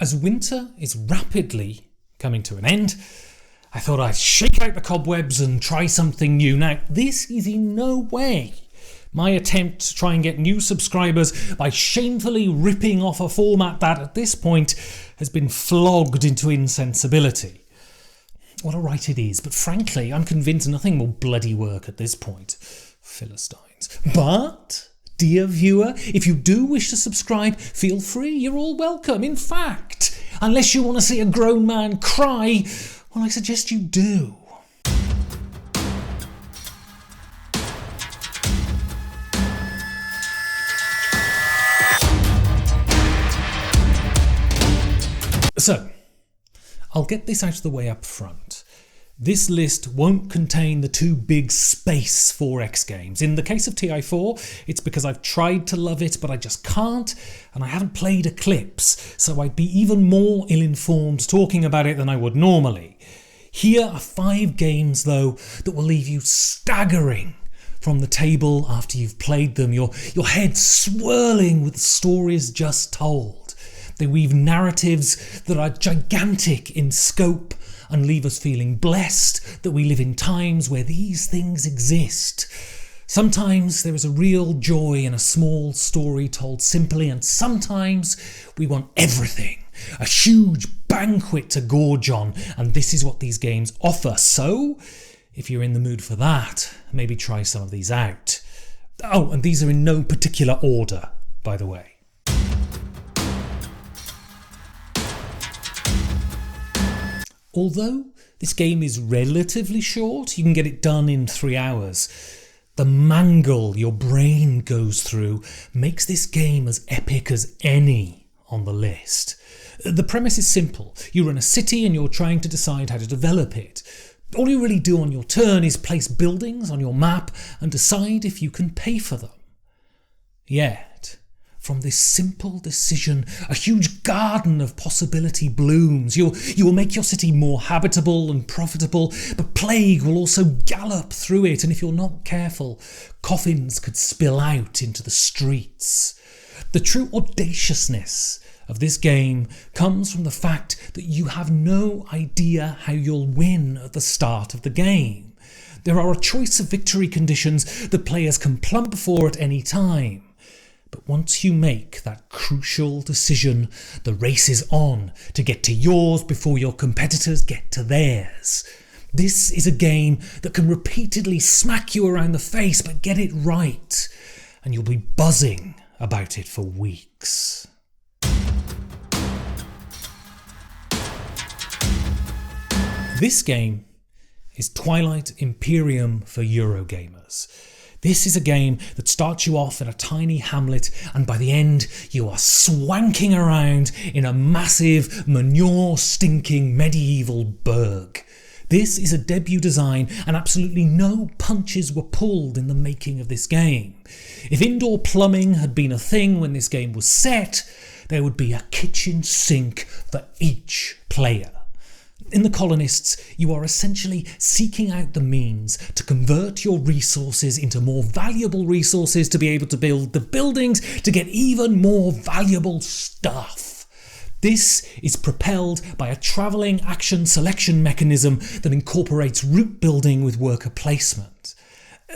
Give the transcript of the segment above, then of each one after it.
As winter is rapidly coming to an end, I thought I'd shake out the cobwebs and try something new. Now, this is in no way my attempt to try and get new subscribers by shamefully ripping off a format that, at this point, has been flogged into insensibility. What a right it is, but frankly, I'm convinced nothing will bloody work at this point. Philistines. But, dear viewer, if you do wish to subscribe, feel free, you're all welcome. In fact, unless you want to see a grown man cry, well, I suggest you do. So, I'll get this out of the way up front. This list won't contain the two big space 4X games. In the case of TI4, it's because I've tried to love it, but I just can't, and I haven't played Eclipse, so I'd be even more ill-informed talking about it than I would normally. Here are 5 games, though, that will leave you staggering from the table after you've played them, your head swirling with the stories just told. They weave narratives that are gigantic in scope and leave us feeling blessed that we live in times where these things exist. Sometimes there is a real joy in a small story told simply, and sometimes we want everything, a huge banquet to gorge on, and this is what these games offer. So, if you're in the mood for that, maybe try some of these out. Oh, and these are in no particular order, by the way. Although this game is relatively short, you can get it done in 3 hours. The mangle your brain goes through makes this game as epic as any on the list. The premise is simple. You run a city and you're trying to decide how to develop it. All you really do on your turn is place buildings on your map and decide if you can pay for them. Yet, from this simple decision, a huge garden of possibility blooms. You will make your city more habitable and profitable, but plague will also gallop through it, and if you're not careful, coffins could spill out into the streets. The true audaciousness of this game comes from the fact that you have no idea how you'll win at the start of the game. There are a choice of victory conditions that players can plump for at any time. But once you make that crucial decision, the race is on to get to yours before your competitors get to theirs. This is a game that can repeatedly smack you around the face, but get it right, and you'll be buzzing about it for weeks. This game is Twilight Imperium for Eurogamers. This is a game that starts you off in a tiny hamlet, and by the end you are swanking around in a massive, manure-stinking medieval burg. This is a debut design, and absolutely no punches were pulled in the making of this game. If indoor plumbing had been a thing when this game was set, there would be a kitchen sink for each player. In The Colonists, you are essentially seeking out the means to convert your resources into more valuable resources to be able to build the buildings to get even more valuable stuff. This is propelled by a travelling action selection mechanism that incorporates route building with worker placement.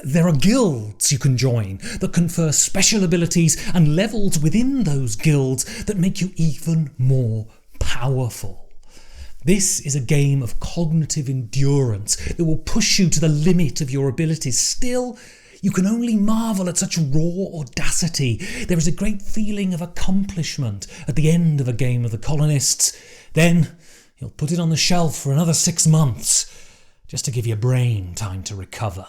There are guilds you can join that confer special abilities and levels within those guilds that make you even more powerful. This is a game of cognitive endurance that will push you to the limit of your abilities. Still, you can only marvel at such raw audacity. There is a great feeling of accomplishment at the end of a game of The Colonists. Then you'll put it on the shelf for another 6 months, just to give your brain time to recover.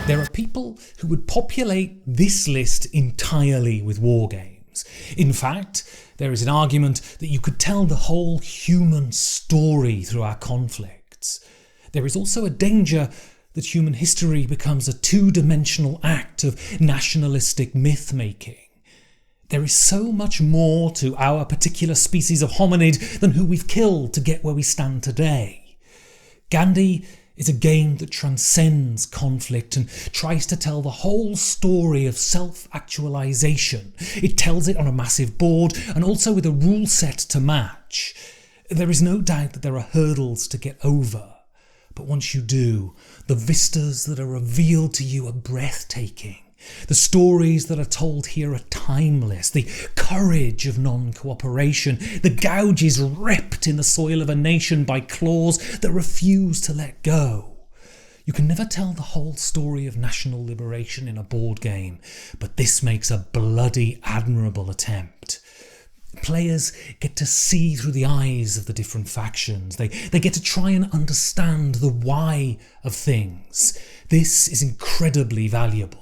There are people who would populate this list entirely with war games. In fact, there is an argument that you could tell the whole human story through our conflicts. There is also a danger that human history becomes a two-dimensional act of nationalistic myth-making. There is so much more to our particular species of hominid than who we've killed to get where we stand today. Gandhi is a game that transcends conflict and tries to tell the whole story of self-actualization. It tells it on a massive board and also with a rule set to match. There is no doubt that there are hurdles to get over, but once you do, the vistas that are revealed to you are breathtaking. The stories that are told here are timeless. The courage of non-cooperation, the gouges ripped in the soil of a nation by claws that refuse to let go. You can never tell the whole story of national liberation in a board game, but this makes a bloody admirable attempt. Players get to see through the eyes of the different factions. They get to try and understand the why of things. This is incredibly valuable.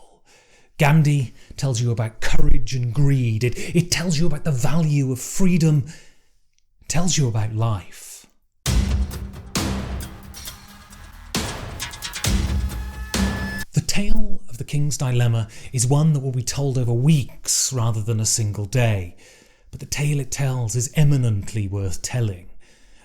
Gandhi tells you about courage and greed. It tells you about the value of freedom. It tells you about life. The tale of the King's Dilemma is one that will be told over weeks rather than a single day. But the tale it tells is eminently worth telling.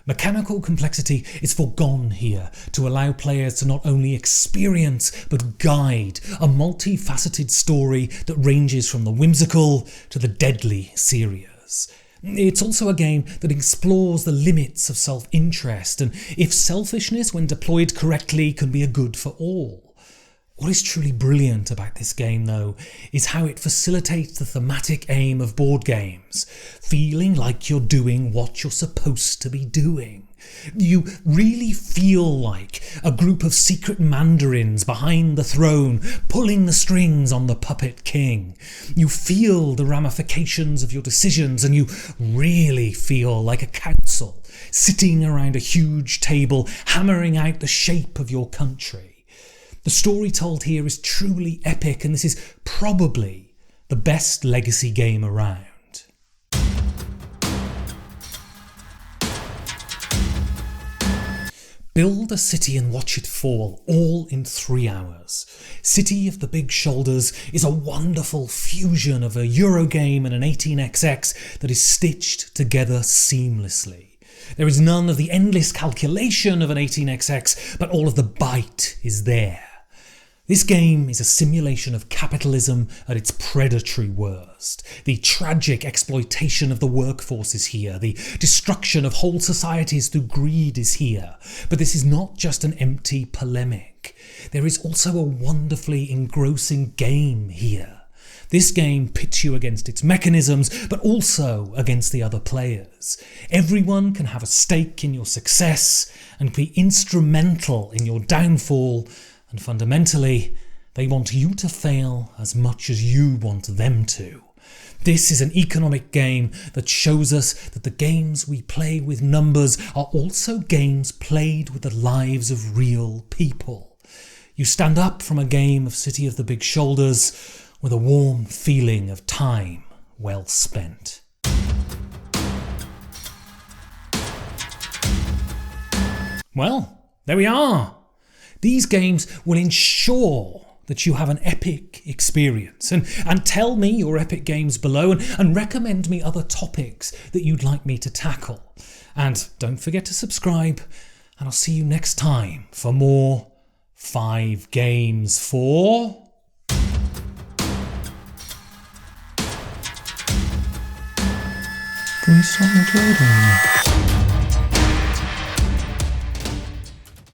Mechanical complexity is foregone here to allow players to not only experience but guide a multifaceted story that ranges from the whimsical to the deadly serious. It's also a game that explores the limits of self-interest and if selfishness, when deployed correctly, can be a good for all. What is truly brilliant about this game, though, is how it facilitates the thematic aim of board games, feeling like you're doing what you're supposed to be doing. You really feel like a group of secret mandarins behind the throne, pulling the strings on the puppet king. You feel the ramifications of your decisions, and you really feel like a council, sitting around a huge table, hammering out the shape of your country. The story told here is truly epic, and this is probably the best legacy game around. Build a city and watch it fall, all in 3 hours. City of the Big Shoulders is a wonderful fusion of a Eurogame and an 18xx that is stitched together seamlessly. There is none of the endless calculation of an 18xx, but all of the bite is there. This game is a simulation of capitalism at its predatory worst. The tragic exploitation of the workforce is here. The destruction of whole societies through greed is here. But this is not just an empty polemic. There is also a wonderfully engrossing game here. This game pits you against its mechanisms, but also against the other players. Everyone can have a stake in your success and be instrumental in your downfall, and fundamentally, they want you to fail as much as you want them to. This is an economic game that shows us that the games we play with numbers are also games played with the lives of real people. You stand up from a game of City of the Big Shoulders with a warm feeling of time well spent. Well, there we are. These games will ensure that you have an epic experience. And tell me your epic games below and recommend me other topics that you'd like me to tackle. And don't forget to subscribe, and I'll see you next time for more 5 Games for... Can we start recording?